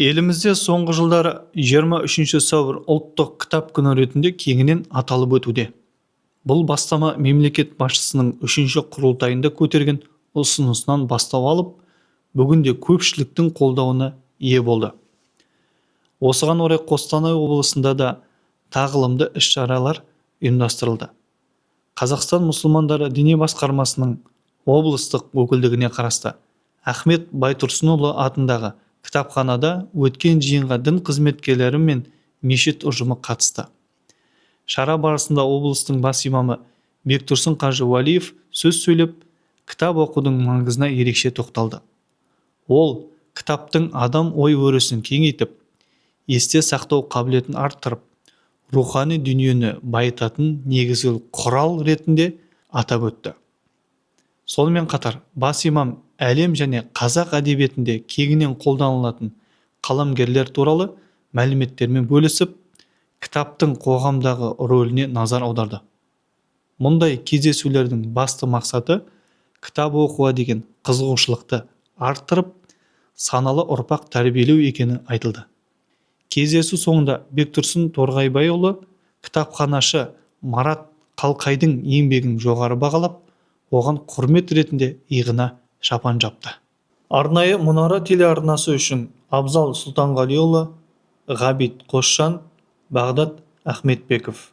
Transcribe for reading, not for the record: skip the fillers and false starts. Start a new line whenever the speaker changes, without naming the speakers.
Елімізде соңғы жылдары 23 сәуір ұлттық кітап күні ретінде кеңінен аталып өтуде. Бұл бастама мемлекет басшысының 3-ші құрылтайында көтерген ұсынысынан бастау алып, бүгінде көпшіліктің қолдауына ие болды. Осыған орай Қостанай облысында да тағылымды іс-шаралар ұйымдастырылды. Қазақстан мұсылмандары діни басқармасының облыстық өкілдігіне қарасты Ахмет Байтұрсынұлы атындағы кітапханада өткен жиынға дін қызметкерлері мен мешіт ұжымы қатысты. Шара барысында облыстың бас имамы Бектұрсын Қажы Уәлиев сөз сөйлеп, кітап оқудың маңызына ерекше тоқталды. Ол, кітаптың адам ой өрісін кеңейтіп, есте сақтау қабілетін арттырып, рухани дүниені байытатын негізгі құрал ретінде атап өтті. Сонымен қатар, бас имам әлем және қазақ әдебиетінде кеңінен қолданылатын қаламгерлер туралы мәліметтермен бөлісіп, кітаптың қоғамдағы рөліне назар аударды. Мұндай кездесулердің басты мақсаты кітап оқуға деген қызығушылықты арттырып, саналы ұрпақ тәрбиелеу екені айтылды. Кездесу соңында Бектұрсын Торғайбайұлы кітапханашы Марат Қалқайдың еңбегін жоғары бағалап, оған құрмет ретінде иығына шапан жапты. Арнайы Мұнара телеарнасы үшін Абзал Сұлтанғалиұлы, Ғабит Қосжан, Бағдат Ахметбеков.